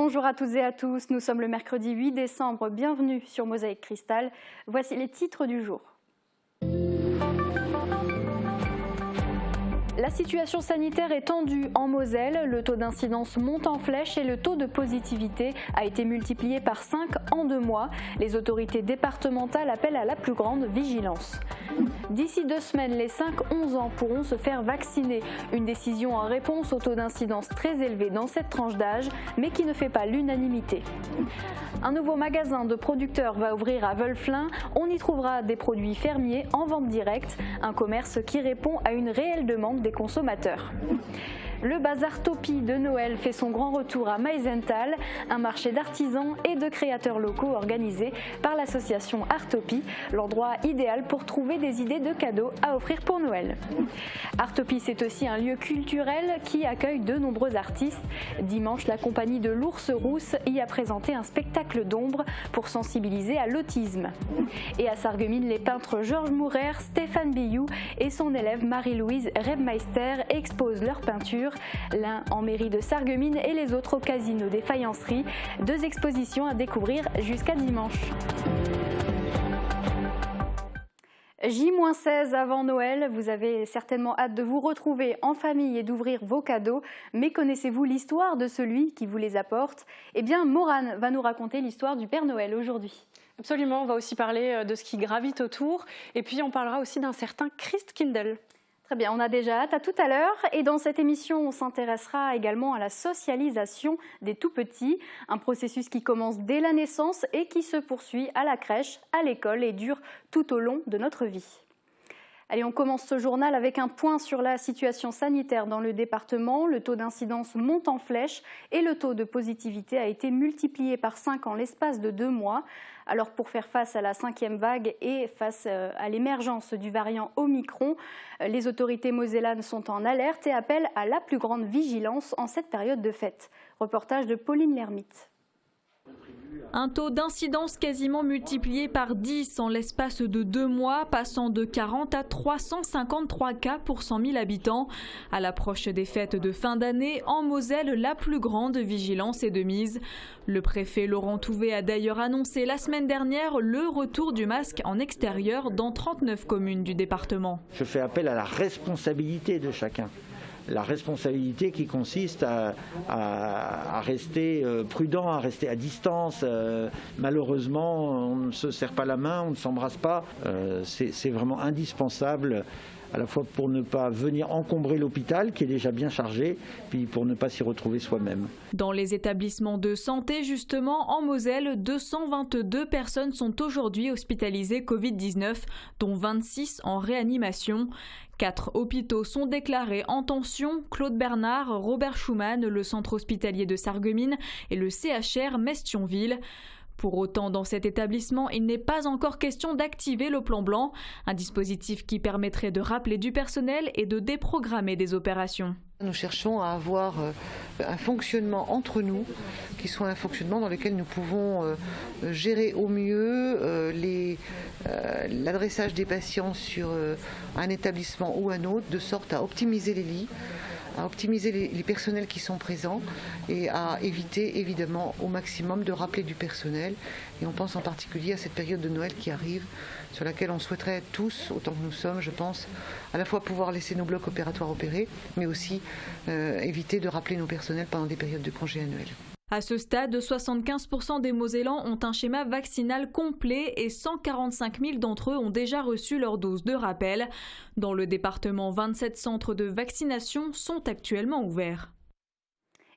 Bonjour à toutes et à tous, nous sommes le mercredi 8 décembre, bienvenue sur Mosaïque Cristal. Voici les titres du jour. La situation sanitaire est tendue en Moselle, le taux d'incidence monte en flèche et le taux de positivité a été multiplié par 5 en 2 mois. Les autorités départementales appellent à la plus grande vigilance. D'ici 2 semaines, les 5-11 ans pourront se faire vacciner. Une décision en réponse au taux d'incidence très élevé dans cette tranche d'âge, mais qui ne fait pas l'unanimité. Un nouveau magasin de producteurs va ouvrir à Wölflin. On y trouvera des produits fermiers en vente directe, un commerce qui répond à une réelle demande des consommateurs. Le bazar Topi de Noël fait son grand retour à Meisenthal, un marché d'artisans et de créateurs locaux organisé par l'association Artopi, l'endroit idéal pour trouver des idées de cadeaux à offrir pour Noël. Artopi, c'est aussi un lieu culturel qui accueille de nombreux artistes. Dimanche, la compagnie de l'Ours Rousse y a présenté un spectacle d'ombre pour sensibiliser à l'autisme. Et à Sarreguemines, les peintres Georges Mourer, Stéphane Biou et son élève Marie-Louise Rebmeister exposent leurs peintures, l'un en mairie de Sarreguemines et les autres au Casino des Faïenceries. 2 expositions à découvrir jusqu'à dimanche. J-16 avant Noël, vous avez certainement hâte de vous retrouver en famille et d'ouvrir vos cadeaux, mais connaissez-vous l'histoire de celui qui vous les apporte? Eh bien, Morane va nous raconter l'histoire du Père Noël aujourd'hui. Absolument, on va aussi parler de ce qui gravite autour, et puis on parlera aussi d'un certain Christkindl. Très bien, on a déjà hâte, à tout à l'heure. Et dans cette émission, on s'intéressera également à la socialisation des tout-petits, un processus qui commence dès la naissance et qui se poursuit à la crèche, à l'école et dure tout au long de notre vie. Allez, on commence ce journal avec un point sur la situation sanitaire dans le département. Le taux d'incidence monte en flèche et le taux de positivité a été multiplié par 5 en l'espace de 2 mois. Alors pour faire face à la 5e vague et face à l'émergence du variant Omicron, les autorités mosellanes sont en alerte et appellent à la plus grande vigilance en cette période de fête. Reportage de Pauline Lermite. Un taux d'incidence quasiment multiplié par 10 en l'espace de 2 mois, passant de 40 à 353 cas pour 100 000 habitants. À l'approche des fêtes de fin d'année, en Moselle, la plus grande vigilance est de mise. Le préfet Laurent Touvet a d'ailleurs annoncé la semaine dernière le retour du masque en extérieur dans 39 communes du département. Je fais appel à la responsabilité de chacun. La responsabilité qui consiste à rester prudent, à rester à distance. Malheureusement, on ne se serre pas la main, on ne s'embrasse pas. C'est vraiment indispensable, à la fois pour ne pas venir encombrer l'hôpital qui est déjà bien chargé, puis pour ne pas s'y retrouver soi-même. Dans les établissements de santé, justement, en Moselle, 222 personnes sont aujourd'hui hospitalisées Covid-19, dont 26 en réanimation. 4 hôpitaux sont déclarés en tension, Claude Bernard, Robert Schumann, le centre hospitalier de Sarreguemines et le CHR Metz-Thionville. Pour autant, dans cet établissement, il n'est pas encore question d'activer le plan blanc, un dispositif qui permettrait de rappeler du personnel et de déprogrammer des opérations. Nous cherchons à avoir un fonctionnement entre nous, qui soit un fonctionnement dans lequel nous pouvons gérer au mieux l'adressage des patients sur un établissement ou un autre, de sorte à optimiser les lits, à optimiser les personnels qui sont présents et à éviter évidemment au maximum de rappeler du personnel. Et on pense en particulier à cette période de Noël qui arrive, sur laquelle on souhaiterait tous, autant que nous sommes, je pense, à la fois pouvoir laisser nos blocs opératoires opérer, mais aussi éviter de rappeler nos personnels pendant des périodes de congés annuels. À ce stade, 75% des Mosellans ont un schéma vaccinal complet et 145 000 d'entre eux ont déjà reçu leur dose de rappel. Dans le département, 27 centres de vaccination sont actuellement ouverts.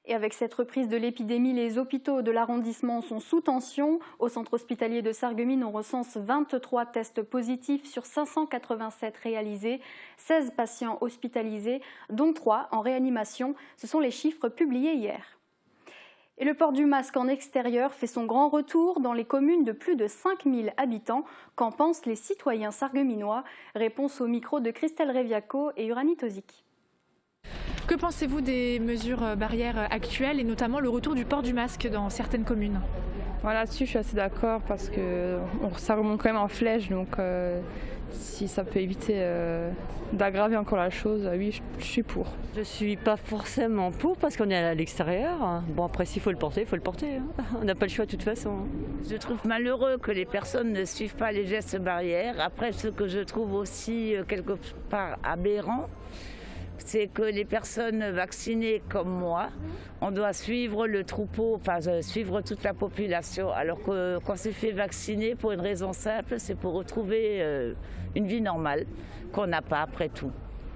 Et avec cette reprise de l'épidémie, les hôpitaux de l'arrondissement sont sous tension. Au centre hospitalier de Sarreguemines, on recense 23 tests positifs sur 587 réalisés, 16 patients hospitalisés, dont 3 en réanimation. Ce sont les chiffres publiés hier. Et le port du masque en extérieur fait son grand retour dans les communes de plus de 5000 habitants. Qu'en pensent les citoyens sarregueminois? Réponse au micro de Christelle Reviaco et Uranie Tozic. Que pensez-vous des mesures barrières actuelles et notamment le retour du port du masque dans certaines communes? Voilà, là-dessus je suis assez d'accord parce que ça remonte quand même en flèche, donc Si ça peut éviter d'aggraver encore la chose, oui, je suis pour. Je suis pas forcément pour parce qu'on est à l'extérieur. Bon, après, s'il faut le porter, il faut le porter. On n'a pas le choix de toute façon. Je trouve malheureux que les personnes ne suivent pas les gestes barrières. Après, ce que je trouve aussi quelque part aberrant, c'est que les personnes vaccinées comme moi, on doit suivre le troupeau, enfin suivre toute la population, alors que quand c'est fait vacciner pour une raison simple, c'est pour retrouver une vie normale qu'on n'a pas après tout.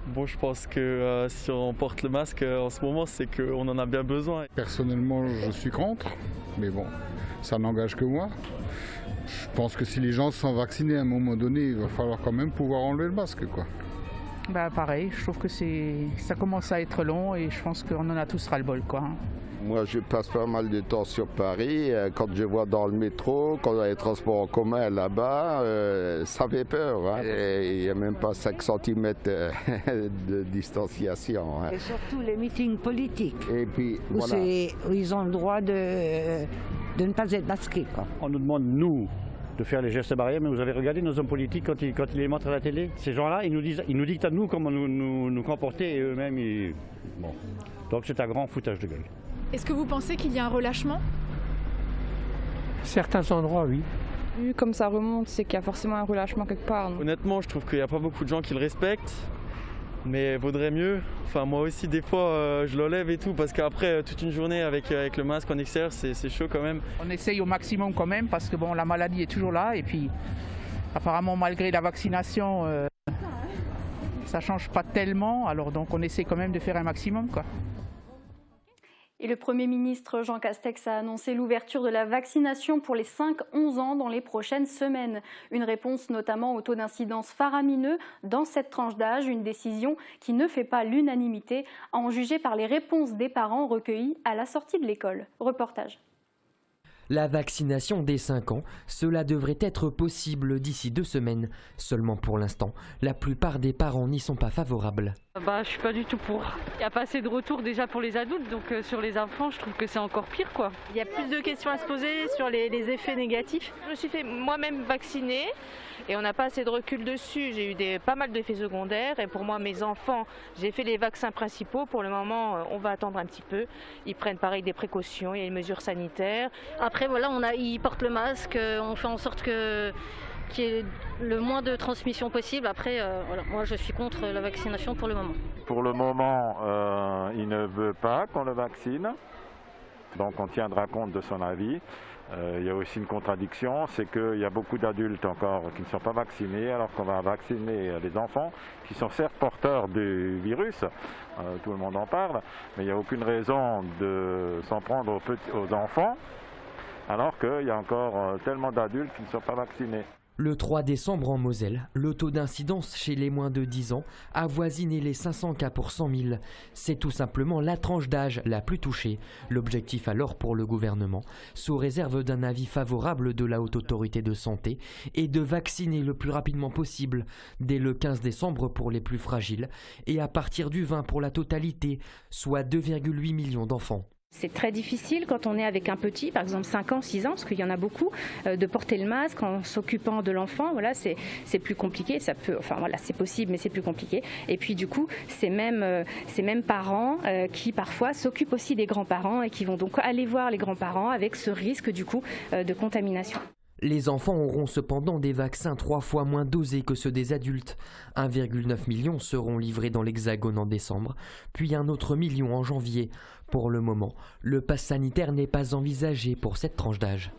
Bon, je pense que si on porte le masque en ce moment, c'est qu'on en a bien besoin. Personnellement, je suis contre, mais bon, ça n'engage que moi. Je pense que si les gens sont vaccinés à un moment donné, il va falloir quand même pouvoir enlever le masque, quoi. Bah pareil, je trouve que ça commence à être long et je pense qu'on en a tous ras-le-bol, quoi. Moi, je passe pas mal de temps sur Paris. Quand je vois dans le métro, quand on a les transports en commun là-bas, ça fait peur. Hein. Il n'y a même pas 5 cm de distanciation. Hein. Et surtout les meetings politiques, et puis, où, voilà. où ils ont le droit de ne pas être masqués, quoi. On nous demande, nous, de faire les gestes barrières, mais vous avez regardé nos hommes politiques quand ils les montrent à la télé. Ces gens-là, ils nous dictent à nous comment nous comporter et eux-mêmes, bon. Donc c'est un grand foutage de gueule. Est-ce que vous pensez qu'il y a un relâchement ? Certains endroits, oui. Vu comme ça remonte, c'est qu'il y a forcément un relâchement quelque part. Non ? Honnêtement, je trouve qu'il n'y a pas beaucoup de gens qui le respectent, mais vaudrait mieux. Enfin, moi aussi, des fois, je l'enlève et tout, parce qu'après, toute une journée avec le masque en extérieur, c'est chaud quand même. On essaye au maximum quand même, parce que bon, la maladie est toujours là, et puis apparemment, malgré la vaccination, ça ne change pas tellement, alors donc on essaie quand même de faire un maximum, quoi. Et le Premier ministre Jean Castex a annoncé l'ouverture de la vaccination pour les 5-11 ans dans les prochaines semaines. Une réponse notamment au taux d'incidence faramineux dans cette tranche d'âge, une décision qui ne fait pas l'unanimité, à en juger par les réponses des parents recueillies à la sortie de l'école. Reportage. La vaccination dès 5 ans, cela devrait être possible d'ici 2 semaines. Seulement pour l'instant, la plupart des parents n'y sont pas favorables. Je suis pas du tout pour. Il n'y a pas assez de retours déjà pour les adultes, donc sur les enfants, je trouve que c'est encore pire, quoi. Il y a plus de questions à se poser sur les effets négatifs. Je me suis fait moi-même vacciner et on n'a pas assez de recul dessus. J'ai eu pas mal d'effets secondaires et pour moi, mes enfants, j'ai fait les vaccins principaux. Pour le moment, on va attendre un petit peu. Ils prennent pareil des précautions, il y a les mesures sanitaires. Après, voilà, ils portent le masque, on fait en sorte qu'il y ait le moins de transmission possible. Après, voilà, moi je suis contre la vaccination pour le moment. Pour le moment, il ne veut pas qu'on le vaccine, donc on tiendra compte de son avis. Il y a aussi une contradiction, c'est qu'il y a beaucoup d'adultes encore qui ne sont pas vaccinés, alors qu'on va vacciner les enfants qui sont certes porteurs du virus, tout le monde en parle, mais il n'y a aucune raison de s'en prendre aux enfants, alors qu'il y a encore tellement d'adultes qui ne sont pas vaccinés. Le 3 décembre en Moselle, le taux d'incidence chez les moins de 10 ans avoisinait les 500 cas pour 100 000. C'est tout simplement la tranche d'âge la plus touchée. L'objectif alors pour le gouvernement, sous réserve d'un avis favorable de la Haute Autorité de Santé, est de vacciner le plus rapidement possible, dès le 15 décembre pour les plus fragiles et à partir du 20 pour la totalité, soit 2,8 millions d'enfants. C'est très difficile quand on est avec un petit, par exemple 5 ans, 6 ans, parce qu'il y en a beaucoup, de porter le masque en s'occupant de l'enfant. Voilà, c'est plus compliqué. C'est possible, mais c'est plus compliqué. Et puis du coup, ces mêmes parents qui parfois s'occupent aussi des grands-parents et qui vont donc aller voir les grands-parents avec ce risque du coup de contamination. Les enfants auront cependant des vaccins 3 fois moins dosés que ceux des adultes. 1,9 million seront livrés dans l'Hexagone en décembre, puis un autre million en janvier. Pour le moment, le pass sanitaire n'est pas envisagé pour cette tranche d'âge.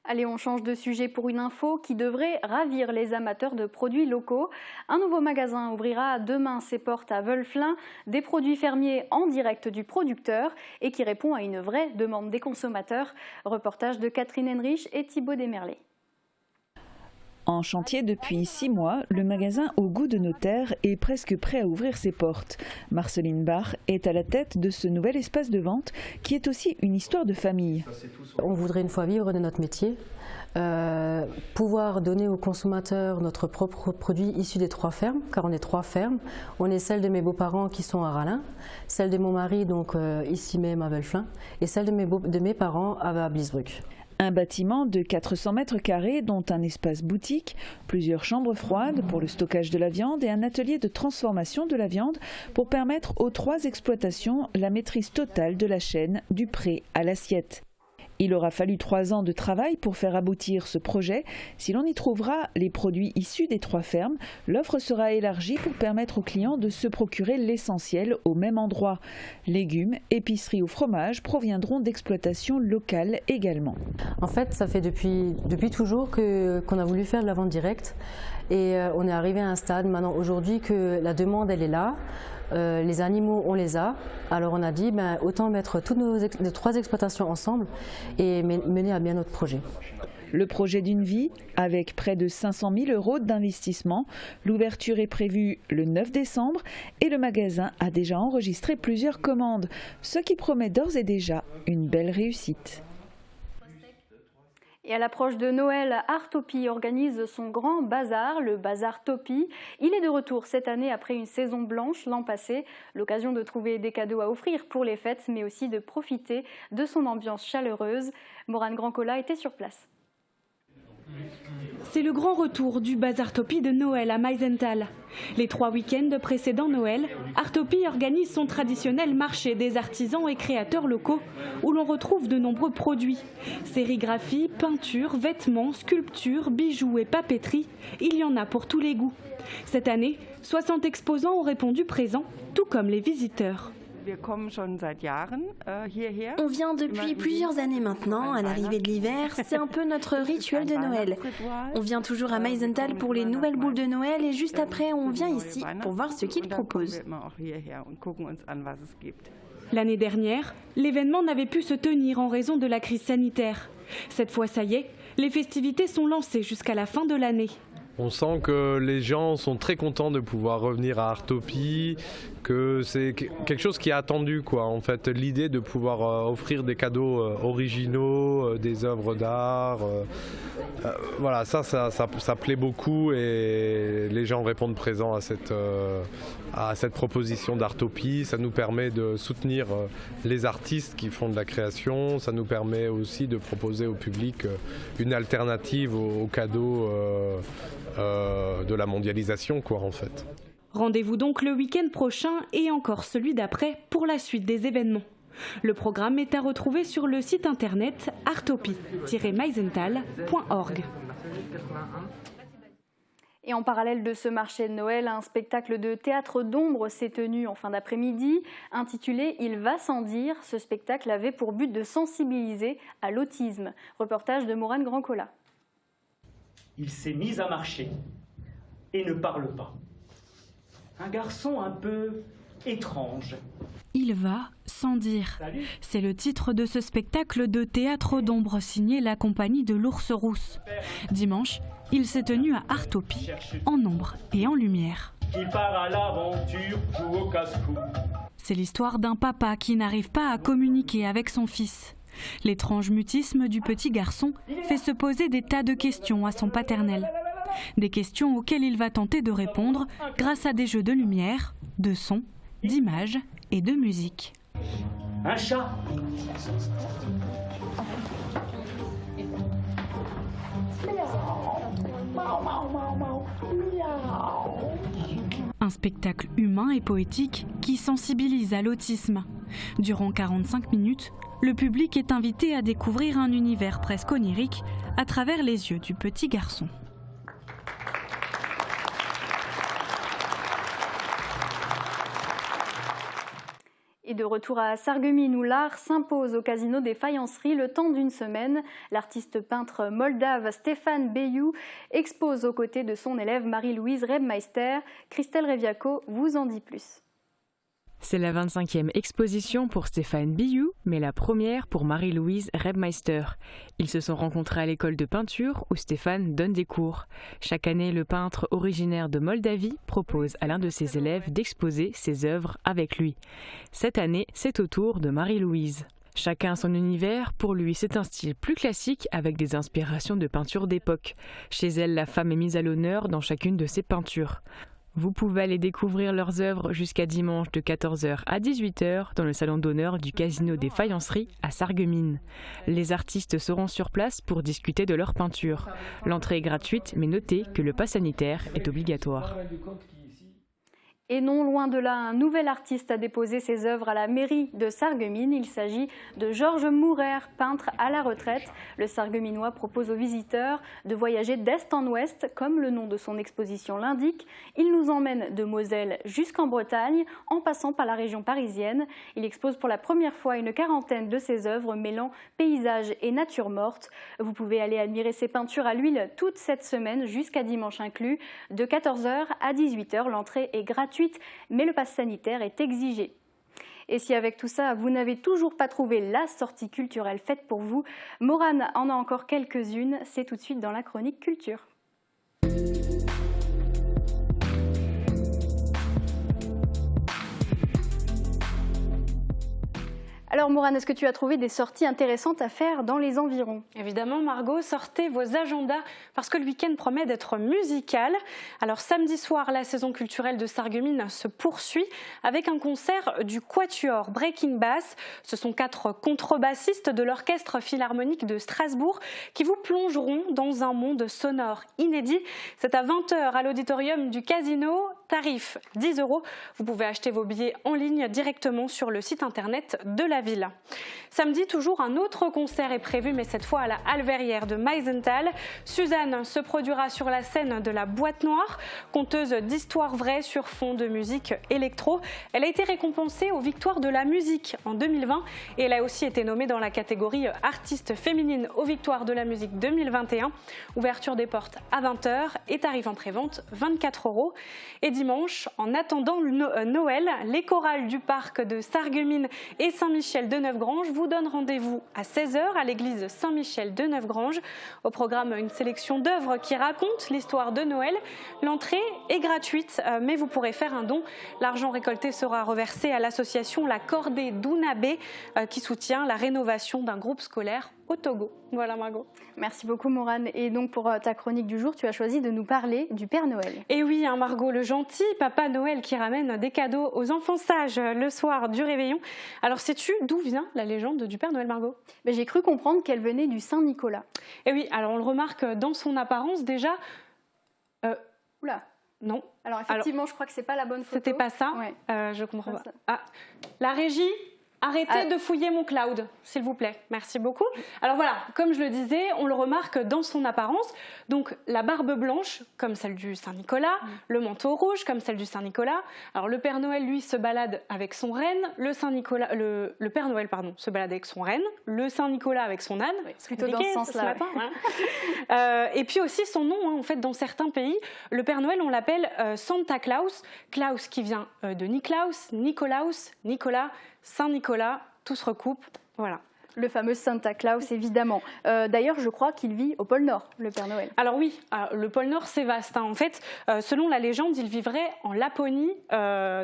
Allez, on change de sujet pour une info qui devrait ravir les amateurs de produits locaux. Un nouveau magasin ouvrira demain ses portes à Wölflin, des produits fermiers en direct du producteur et qui répond à une vraie demande des consommateurs. Reportage de Catherine Henrich et Thibaut Desmerlet. En chantier depuis 6 mois, le magasin Au goût de nos terres est presque prêt à ouvrir ses portes. Marceline Barre est à la tête de ce nouvel espace de vente qui est aussi une histoire de famille. On voudrait une fois vivre de notre métier, pouvoir donner aux consommateurs notre propre produit issu des 3 fermes, car on est 3 fermes. On est celle de mes beaux-parents qui sont à Rallin, celle de mon mari donc ici même à Wölflin et celle de mes parents à Bliesbruck. Un bâtiment de 400 mètres carrés dont un espace boutique, plusieurs chambres froides pour le stockage de la viande et un atelier de transformation de la viande pour permettre aux 3 exploitations la maîtrise totale de la chaîne du pré à l'assiette. Il aura fallu 3 ans de travail pour faire aboutir ce projet. Si l'on y trouvera les produits issus des 3 fermes, l'offre sera élargie pour permettre aux clients de se procurer l'essentiel au même endroit. Légumes, épiceries ou fromages proviendront d'exploitations locales également. En fait, ça fait depuis toujours qu'on a voulu faire de la vente directe et on est arrivé à un stade maintenant aujourd'hui que la demande elle est là. Les animaux, on les a. Alors on a dit, autant mettre toutes nos 3 exploitations ensemble et mener à bien notre projet. Le projet d'une vie, avec près de 500 000 € d'investissement. L'ouverture est prévue le 9 décembre et le magasin a déjà enregistré plusieurs commandes, ce qui promet d'ores et déjà une belle réussite. Et à l'approche de Noël, Artopi organise son grand bazar, le bazar Topi. Il est de retour cette année après une saison blanche l'an passé. L'occasion de trouver des cadeaux à offrir pour les fêtes, mais aussi de profiter de son ambiance chaleureuse. Morane Grandcola était sur place. C'est le grand retour du bazar Topi de Noël à Meisenthal. Les 3 week-ends précédant Noël, Artopi organise son traditionnel marché des artisans et créateurs locaux où l'on retrouve de nombreux produits. Sérigraphie, peinture, vêtements, sculptures, bijoux et papeterie, il y en a pour tous les goûts. Cette année, 60 exposants ont répondu présents, tout comme les visiteurs. On vient depuis plusieurs années maintenant, à l'arrivée de l'hiver, c'est un peu notre rituel de Noël. On vient toujours à Meisenthal pour les nouvelles boules de Noël et juste après on vient ici pour voir ce qu'ils proposent. L'année dernière, l'événement n'avait pu se tenir en raison de la crise sanitaire. Cette fois, ça y est, les festivités sont lancées jusqu'à la fin de l'année. On sent que les gens sont très contents de pouvoir revenir à Artopi, que c'est quelque chose qui est attendu, quoi. En fait, l'idée de pouvoir offrir des cadeaux originaux, des œuvres d'art, voilà, ça plaît beaucoup et les gens répondent présents à cette proposition d'Artopi. Ça nous permet de soutenir les artistes qui font de la création, ça nous permet aussi de proposer au public une alternative aux cadeaux de la mondialisation, quoi, en fait. Rendez-vous donc le week-end prochain et encore celui d'après pour la suite des événements. Le programme est à retrouver sur le site internet artopi-meisenthal.org. Et en parallèle de ce marché de Noël, un spectacle de théâtre d'ombre s'est tenu en fin d'après-midi, intitulé « Il va sans dire ». Ce spectacle avait pour but de sensibiliser à l'autisme. Reportage de Morane Grandcola. Il s'est mis à marcher et ne parle pas. Un garçon un peu étrange. Il va sans dire. C'est le titre de ce spectacle de théâtre d'ombre signé la compagnie de l'Ours Rousse. Dimanche, il s'est tenu à Artopi, en ombre et en lumière. Qui part à l'aventure, joue au casse-cou. C'est l'histoire d'un papa qui n'arrive pas à communiquer avec son fils. L'étrange mutisme du petit garçon fait se poser des tas de questions à son paternel. Des questions auxquelles il va tenter de répondre grâce à des jeux de lumière, de son, d'images et de musique. Un chat. Un spectacle humain et poétique qui sensibilise à l'autisme. Durant 45 minutes, le public est invité à découvrir un univers presque onirique à travers les yeux du petit garçon. Et de retour à Sarreguemines où l'art s'impose au Casino des Faïenceries le temps d'une semaine. L'artiste peintre moldave Stéphane Beyou expose aux côtés de son élève Marie-Louise Rebmeister. Christelle Reviaco vous en dit plus. C'est la 25e exposition pour Stéphane Beyou, mais la première pour Marie-Louise Rebmeister. Ils se sont rencontrés à l'école de peinture où Stéphane donne des cours. Chaque année, le peintre originaire de Moldavie propose à l'un de ses élèves d'exposer ses œuvres avec lui. Cette année, c'est au tour de Marie-Louise. Chacun son univers, pour lui c'est un style plus classique avec des inspirations de peinture d'époque. Chez elle, la femme est mise à l'honneur dans chacune de ses peintures. Vous pouvez aller découvrir leurs œuvres jusqu'à dimanche de 14h à 18h dans le salon d'honneur du Casino des Faïenceries à Sarreguemines. Les artistes seront sur place pour discuter de leurs peintures. L'entrée est gratuite, mais notez que le pass sanitaire est obligatoire. Et non loin de là, un nouvel artiste a déposé ses œuvres à la mairie de Sarreguemines. Il s'agit de Georges Mourer, peintre à la retraite. Le Sarregueminois propose aux visiteurs de voyager d'est en ouest, comme le nom de son exposition l'indique. Il nous emmène de Moselle jusqu'en Bretagne, en passant par la région parisienne. Il expose pour la première fois une quarantaine de ses œuvres mêlant paysage et nature morte. Vous pouvez aller admirer ses peintures à l'huile toute cette semaine, jusqu'à dimanche inclus. De 14h à 18h, l'entrée est gratuite, mais le pass sanitaire est exigé. Et si avec tout ça, vous n'avez toujours pas trouvé la sortie culturelle faite pour vous, Morane en a encore quelques-unes. C'est tout de suite dans la chronique culture. Alors Morane, est-ce que tu as trouvé des sorties intéressantes à faire dans les environs? Évidemment Margot, sortez vos agendas parce que le week-end promet d'être musical. Alors samedi soir, la saison culturelle de Sarreguemines se poursuit avec un concert du Quatuor Breaking Bass. Ce sont 4 contrebassistes de l'Orchestre Philharmonique de Strasbourg qui vous plongeront dans un monde sonore inédit. C'est à 20h à l'auditorium du Casino, tarif 10 €. Vous pouvez acheter vos billets en ligne directement sur le site internet de la ville. Samedi, toujours un autre concert est prévu, mais cette fois à la Halle Verrière de Meisenthal. Suzanne se produira sur la scène de la Boîte Noire, conteuse d'histoires vraies sur fond de musique électro. Elle a été récompensée aux Victoires de la musique en 2020 et elle a aussi été nommée dans la catégorie artiste féminine aux Victoires de la musique 2021. Ouverture des portes à 20h et tarif en prévente 24 €. Et dimanche, en attendant Noël, les chorales du parc de Sarreguemines et Saint-Michel de Neufgrange vous donne rendez-vous à 16h à l'église Saint-Michel de Neufgrange. Au programme, une sélection d'œuvres qui racontent l'histoire de Noël. L'entrée est gratuite, mais vous pourrez faire un don. L'argent récolté sera reversé à l'association La Cordée d'Ounabé qui soutient la rénovation d'un groupe scolaire au Togo. Voilà Margot. Merci beaucoup Morane. Et donc pour ta chronique du jour, tu as choisi de nous parler du Père Noël. Et oui, hein, Margot, le gentil Papa Noël qui ramène des cadeaux aux enfants sages le soir du réveillon. Alors sais-tu d'où vient la légende du Père Noël, Margot? J'ai cru comprendre qu'elle venait du Saint-Nicolas. Et oui, alors on le remarque dans son apparence déjà. Oula. Non. Alors effectivement, je crois que c'est pas la bonne photo. C'était pas ça. Ouais. Je comprends pas. Ah, la régie. Arrêtez de fouiller mon cloud, s'il vous plaît. Merci beaucoup. Alors voilà, comme je le disais, on le remarque dans son apparence. Donc la barbe blanche, comme celle du Saint-Nicolas, le manteau rouge, comme celle du Saint-Nicolas. Alors le Père Noël, lui, se balade avec son renne. Le Père Noël, pardon, se balade avec son renne. Le Saint-Nicolas avec son âne. Oui, plutôt dans ce sens-là. Et puis aussi son nom, hein, en fait, dans certains pays, le Père Noël, on l'appelle Santa Claus. Klaus qui vient de Niklaus, Nikolaus, Nicolas, Saint-Nicolas, tout se recoupe, voilà. Le fameux Santa Claus, évidemment. D'ailleurs, je crois qu'il vit au pôle Nord, le Père Noël. Alors oui, le pôle Nord, c'est vaste. Hein. En fait, selon la légende, il vivrait en Laponie,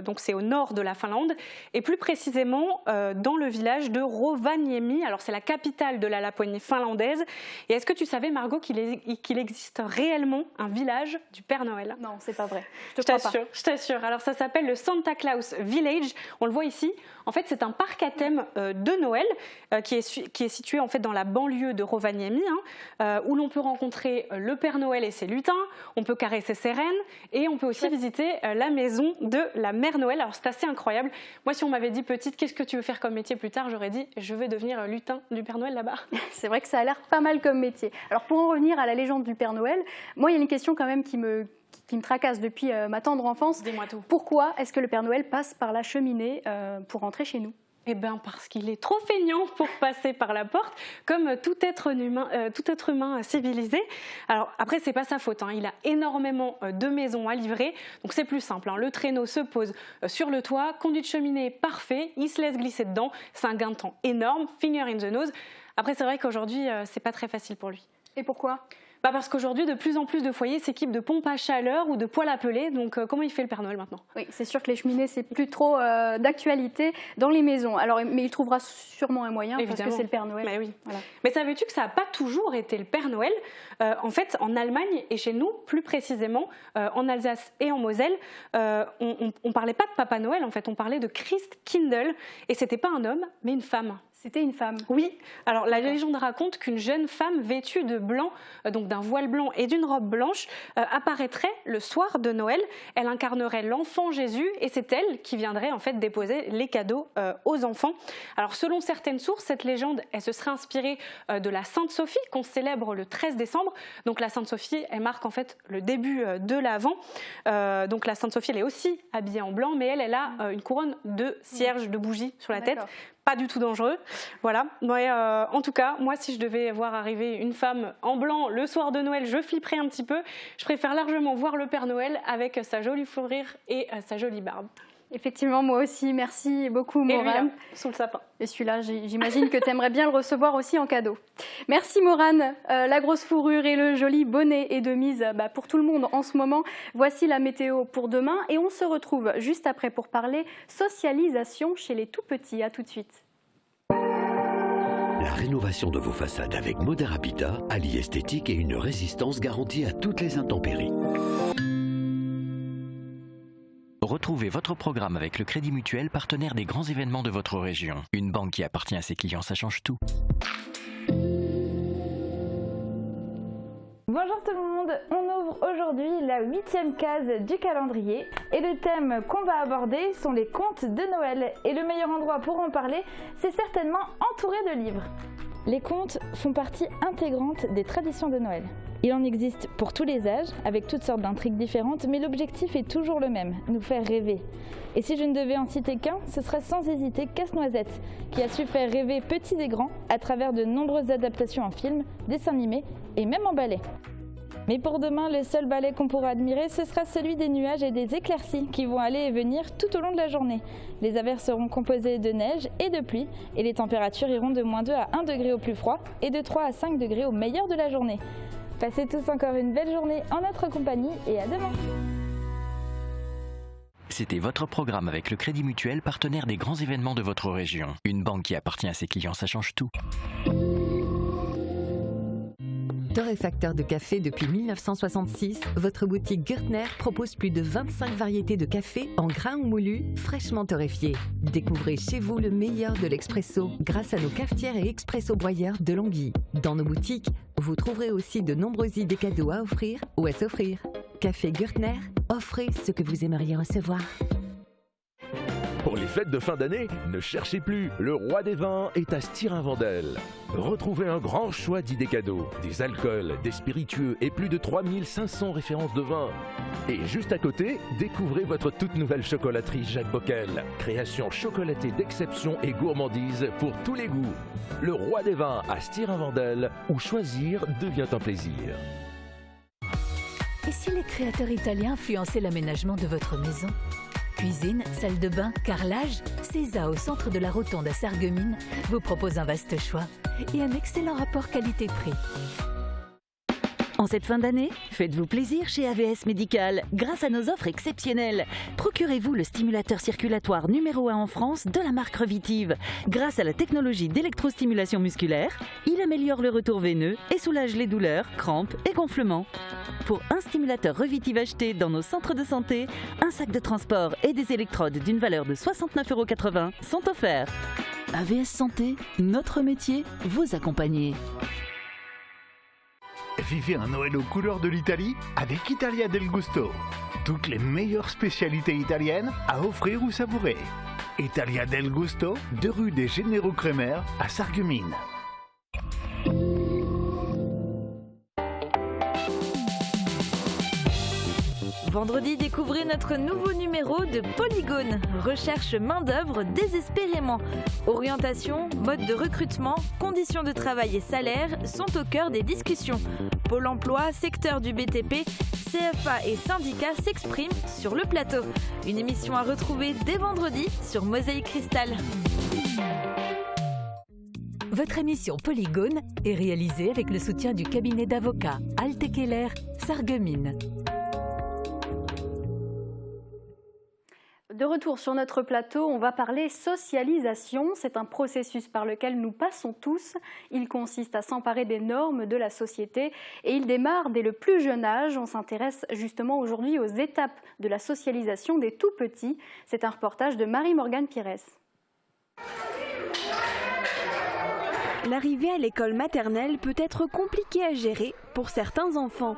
donc c'est au nord de la Finlande, et plus précisément dans le village de Rovaniemi. Alors c'est la capitale de la Laponie finlandaise. Et est-ce que tu savais, Margot, qu'il existe réellement un village du Père Noël? Non, c'est pas vrai. Je t'assure. Alors ça s'appelle le Santa Claus Village. On le voit ici. En fait, c'est un parc à thème de Noël qui est situé en fait dans la banlieue de Rovaniemi, où l'on peut rencontrer le Père Noël et ses lutins, on peut caresser ses rennes et on peut aussi visiter la maison de la Mère Noël. Alors c'est assez incroyable. Moi, si on m'avait dit petite, qu'est-ce que tu veux faire comme métier plus tard, j'aurais dit je vais devenir lutin du Père Noël là-bas. C'est vrai que ça a l'air pas mal comme métier. Alors pour en revenir à la légende du Père Noël, moi il y a une question quand même qui me tracasse depuis ma tendre enfance. Dis-moi tout. Pourquoi est-ce que le Père Noël passe par la cheminée pour rentrer chez nous? Eh bien parce qu'il est trop feignant pour passer par la porte, comme tout être humain civilisé. Alors après, c'est pas sa faute, hein. Il a énormément de maisons à livrer, donc c'est plus simple, hein. Le traîneau se pose sur le toit, conduit de cheminée parfait, il se laisse glisser dedans, c'est un gain de temps énorme, finger in the nose. Après, c'est vrai qu'aujourd'hui, c'est pas très facile pour lui. Et pourquoi ? Parce qu'aujourd'hui, de plus en plus de foyers s'équipent de pompes à chaleur ou de poêles à peler. Donc, comment il fait le Père Noël maintenant? Oui, c'est sûr que les cheminées, c'est plus trop d'actualité dans les maisons. Alors, mais il trouvera sûrement un moyen, évidemment, parce que c'est le Père Noël. Mais oui. Voilà. Mais savais-tu que ça n'a pas toujours été le Père Noël? En fait, en Allemagne et chez nous, plus précisément en Alsace et en Moselle, on ne parlait pas de Papa Noël, en fait, on parlait de Christkindl. Et ce n'était pas un homme, mais une femme. C'était une femme. Oui. Alors la légende raconte qu'une jeune femme vêtue de blanc, donc d'un voile blanc et d'une robe blanche, apparaîtrait le soir de Noël. Elle incarnerait l'enfant Jésus et c'est elle qui viendrait en fait déposer les cadeaux aux enfants. Alors selon certaines sources, cette légende, elle se serait inspirée de la Sainte Sophie qu'on célèbre le 13 décembre. Donc la Sainte Sophie, elle marque en fait le début de l'Avent. Donc la Sainte Sophie, elle est aussi habillée en blanc, mais elle a une couronne de cierges, de bougies sur la tête. Pas du tout dangereux, voilà. Mais en tout cas, moi, si je devais voir arriver une femme en blanc le soir de Noël, je flipperais un petit peu. Je préfère largement voir le Père Noël avec sa jolie fourrure et sa jolie barbe. Effectivement, moi aussi. Merci beaucoup, Maurane. Sous le sapin. Et celui-là, j'imagine que tu aimerais bien le recevoir aussi en cadeau. Merci, Maurane. La grosse fourrure et le joli bonnet est de mise pour tout le monde en ce moment. Voici la météo pour demain et on se retrouve juste après pour parler socialisation chez les tout-petits. À tout de suite. La rénovation de vos façades avec Modern Habitat allie esthétique et une résistance garantie à toutes les intempéries. Retrouvez votre programme avec le Crédit Mutuel, partenaire des grands événements de votre région. Une banque qui appartient à ses clients, ça change tout. Bonjour tout le monde, on ouvre aujourd'hui la 8e case du calendrier et le thème qu'on va aborder sont les contes de Noël. Et le meilleur endroit pour en parler, c'est certainement entouré de livres. Les contes font partie intégrante des traditions de Noël. Il en existe pour tous les âges, avec toutes sortes d'intrigues différentes, mais l'objectif est toujours le même, nous faire rêver. Et si je ne devais en citer qu'un, ce serait sans hésiter Casse-Noisette, qui a su faire rêver petits et grands à travers de nombreuses adaptations en films, dessins animés et même en ballet. Mais pour demain, le seul ballet qu'on pourra admirer, ce sera celui des nuages et des éclaircies qui vont aller et venir tout au long de la journée. Les averses seront composées de neige et de pluie et les températures iront de -2 à 1 degré au plus froid et de 3 à 5 degrés au meilleur de la journée. Passez tous encore une belle journée en notre compagnie et à demain. C'était votre programme avec le Crédit Mutuel, partenaire des grands événements de votre région. Une banque qui appartient à ses clients, ça change tout. Torréfacteur de café depuis 1966, votre boutique Gürtner propose plus de 25 variétés de café en grains ou moulus, fraîchement torréfiés. Découvrez chez vous le meilleur de l'expresso grâce à nos cafetières et expresso broyeurs de Longwy. Dans nos boutiques, vous trouverez aussi de nombreuses idées cadeaux à offrir ou à s'offrir. Café Gürtner, offrez ce que vous aimeriez recevoir. Pour les fêtes de fin d'année, ne cherchez plus, le roi des vins est à Styrin-Wendel. Retrouvez un grand choix d'idées cadeaux, des alcools, des spiritueux et plus de 3500 références de vins. Et juste à côté, découvrez votre toute nouvelle chocolaterie Jacques Bockel. Création chocolatée d'exception et gourmandise pour tous les goûts. Le roi des vins à Styrin-Wendel, où choisir devient un plaisir. Et si les créateurs italiens influençaient l'aménagement de votre maison ? Cuisine, salle de bain, carrelage, Cesa au centre de la Rotonde à Sarreguemines vous propose un vaste choix et un excellent rapport qualité-prix. En cette fin d'année, faites-vous plaisir chez AVS Médical grâce à nos offres exceptionnelles. Procurez-vous le stimulateur circulatoire numéro 1 en France de la marque Revitive. Grâce à la technologie d'électrostimulation musculaire, il améliore le retour veineux et soulage les douleurs, crampes et gonflements. Pour un stimulateur Revitive acheté dans nos centres de santé, un sac de transport et des électrodes d'une valeur de 69,80 € sont offerts. AVS Santé, notre métier, vous accompagner. Vivez un Noël aux couleurs de l'Italie avec Italia del Gusto. Toutes les meilleures spécialités italiennes à offrir ou savourer. Italia del Gusto, 2 rue des Généraux Crémer à Sarreguemines. Vendredi, découvrez notre nouveau numéro de Polygone. Recherche main-d'œuvre désespérément. Orientation, mode de recrutement, conditions de travail et salaire sont au cœur des discussions. Pôle emploi, secteur du BTP, CFA et syndicats s'expriment sur le plateau. Une émission à retrouver dès vendredi sur Mosaïque Cristal. Votre émission Polygone est réalisée avec le soutien du cabinet d'avocats Alte Keller Sarreguemines. De retour sur notre plateau, on va parler socialisation. C'est un processus par lequel nous passons tous. Il consiste à s'emparer des normes de la société et il démarre dès le plus jeune âge. On s'intéresse justement aujourd'hui aux étapes de la socialisation des tout-petits. C'est un reportage de Marie-Morgane Pires. L'arrivée à l'école maternelle peut être compliquée à gérer pour certains enfants.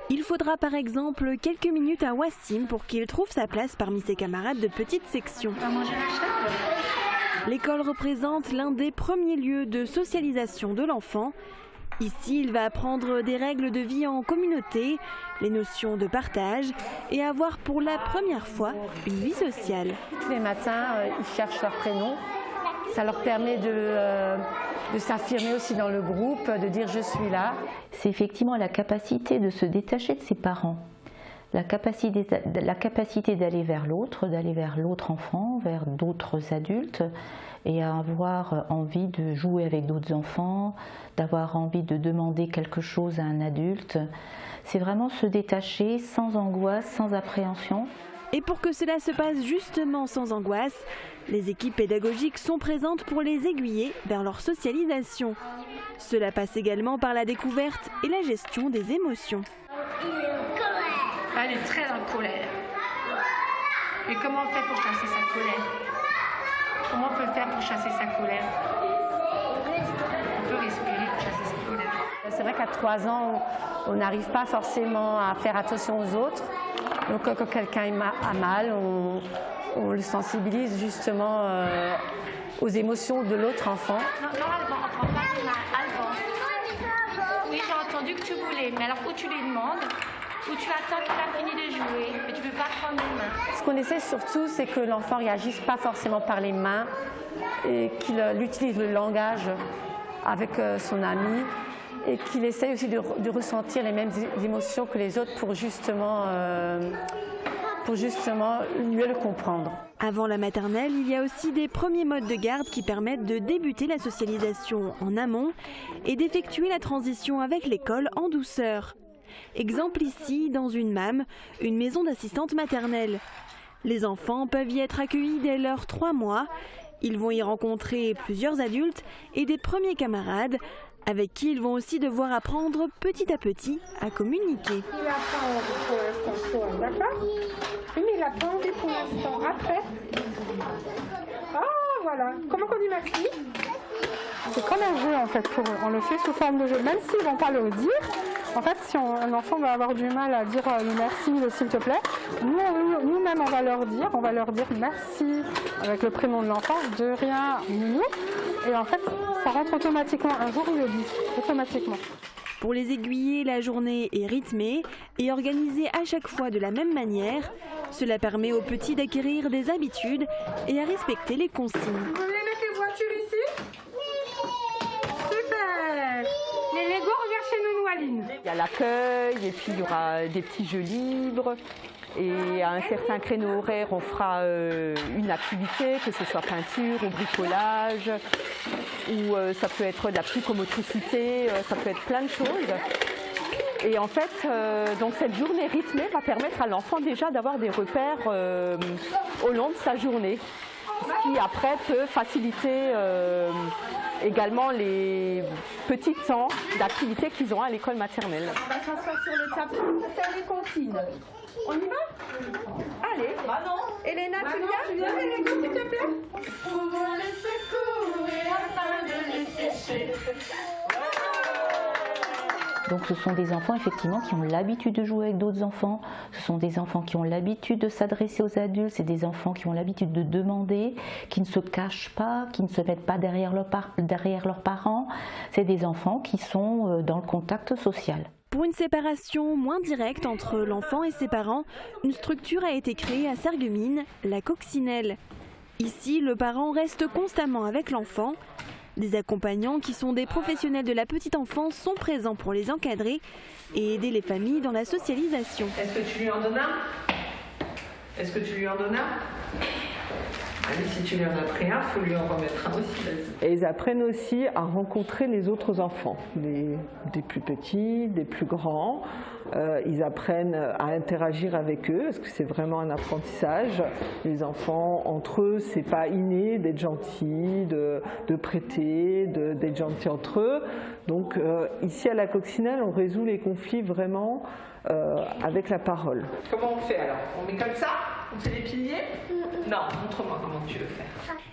Il faudra par exemple quelques minutes à Wassim pour qu'il trouve sa place parmi ses camarades de petite section. L'école représente l'un des premiers lieux de socialisation de l'enfant. Ici, il va apprendre des règles de vie en communauté, les notions de partage et avoir pour la première fois une vie sociale. Tous les matins, ils cherchent leur prénom. Ça leur permet de s'affirmer aussi dans le groupe, de dire je suis là. C'est effectivement la capacité de se détacher de ses parents, la capacité d'aller vers l'autre enfant, vers d'autres adultes et à avoir envie de jouer avec d'autres enfants, d'avoir envie de demander quelque chose à un adulte. C'est vraiment se détacher sans angoisse, sans appréhension. Et pour que cela se passe justement sans angoisse, les équipes pédagogiques sont présentes pour les aiguiller vers leur socialisation. Cela passe également par la découverte et la gestion des émotions. Elle est très en colère. Et comment on fait pour chasser sa colère? Comment on peut faire pour chasser sa colère? On peut respirer pour chasser sa colère. C'est vrai qu'à 3 ans, on n'arrive pas forcément à faire attention aux autres. Donc quand quelqu'un a mal, on le sensibilise justement aux émotions de l'autre enfant. Non, Alban, on prend pas tes mains. Alban. Oui, j'ai entendu que tu voulais, mais alors où tu lui demandes, où tu attends qu'il a fini de jouer, mais tu ne peux pas prendre les mains. Ce qu'on essaie surtout, c'est que l'enfant ne réagisse pas forcément par les mains et qu'il utilise le langage avec son ami. Et qu'il essaye aussi de ressentir les mêmes émotions que les autres pour justement mieux le comprendre. Avant la maternelle, il y a aussi des premiers modes de garde qui permettent de débuter la socialisation en amont et d'effectuer la transition avec l'école en douceur. Exemple ici, dans une MAM, une maison d'assistante maternelle. Les enfants peuvent y être accueillis dès leurs 3 mois. Ils vont y rencontrer plusieurs adultes et des premiers camarades, avec qui ils vont aussi devoir apprendre petit à petit à communiquer. Il apprend pour l'instant, d'accord? Oui, mais il n'a pas envie pour l'instant. Après. Ah, voilà. Comment on dit merci? C'est comme un jeu en fait pour eux. On le fait sous forme de jeu. Même s'ils ne vont pas le dire, en fait, si un enfant va avoir du mal à dire le merci, le s'il te plaît, nous-mêmes on va leur dire merci avec le prénom de l'enfant, de rien, nounou. Et en fait, ça rentre automatiquement. Un jour, ils le disent, automatiquement. Pour les aiguiller, la journée est rythmée et organisée à chaque fois de la même manière. Cela permet aux petits d'acquérir des habitudes et à respecter les consignes. Vous voulez mettre les voitures ici? Super! Les Lego, reviens chez nous, Aline. Il y a l'accueil et puis il y aura des petits jeux libres. Et à un certain créneau horaire, on fera une activité, que ce soit peinture ou bricolage, ou ça peut être de la psychomotricité, ça peut être plein de choses. Et en fait, donc cette journée rythmée va permettre à l'enfant déjà d'avoir des repères au long de sa journée, ce qui après peut faciliter également les petits temps d'activité qu'ils ont à l'école maternelle. On va s'asseoir sur le tapis pour faire les comptines. On y va? Allez. Manon. Elena, tu viens les Lego, s'il te plaît? Pouvons laisser courir afin de les sécher. Donc ce sont des enfants effectivement qui ont l'habitude de jouer avec d'autres enfants, ce sont des enfants qui ont l'habitude de s'adresser aux adultes, c'est des enfants qui ont l'habitude de demander, qui ne se cachent pas, qui ne se mettent pas derrière leurs parents, c'est des enfants qui sont dans le contact social. Pour une séparation moins directe entre l'enfant et ses parents, une structure a été créée à Sarreguemines, la coccinelle. Ici, le parent reste constamment avec l'enfant. Des accompagnants qui sont des professionnels de la petite enfance sont présents pour les encadrer et aider les familles dans la socialisation. Est-ce que tu lui en donnes un? Est-ce que tu lui en donnes un? Allez, si tu lui en as pris un, il faut lui en remettre un aussi. Et ils apprennent aussi à rencontrer les autres enfants, des plus petits, des plus grands. Ils apprennent à interagir avec eux, parce que c'est vraiment un apprentissage. Les enfants, entre eux, c'est pas inné d'être gentils, de prêter, d'être gentils entre eux. Donc ici à la Coccinelle, on résout les conflits vraiment avec la parole. Comment on fait alors? On met comme ça? On fait les piliers? Non, montre-moi comment tu veux faire.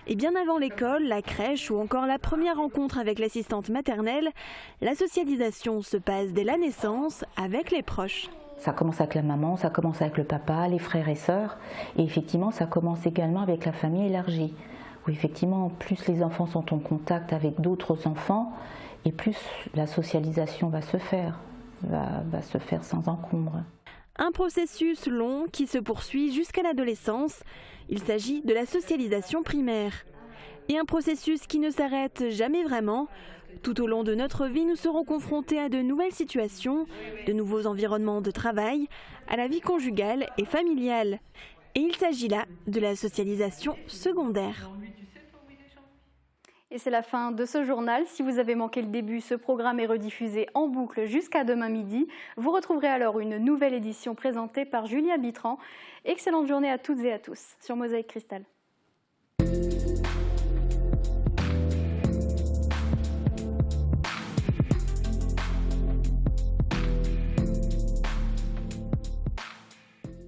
Et bien avant l'école, la crèche ou encore la première rencontre avec l'assistante maternelle, la socialisation se passe dès la naissance avec les proches. Ça commence avec la maman, ça commence avec le papa, les frères et sœurs. Et effectivement, ça commence également avec la famille élargie. Où effectivement, plus les enfants sont en contact avec d'autres enfants, et plus la socialisation va se faire sans encombre. Un processus long qui se poursuit jusqu'à l'adolescence. Il s'agit de la socialisation primaire. Et un processus qui ne s'arrête jamais vraiment. Tout au long de notre vie, nous serons confrontés à de nouvelles situations, de nouveaux environnements de travail, à la vie conjugale et familiale. Et il s'agit là de la socialisation secondaire. Et c'est la fin de ce journal. Si vous avez manqué le début, ce programme est rediffusé en boucle jusqu'à demain midi. Vous retrouverez alors une nouvelle édition présentée par Julia Bitran. Excellente journée à toutes et à tous sur Mosaïque Cristal.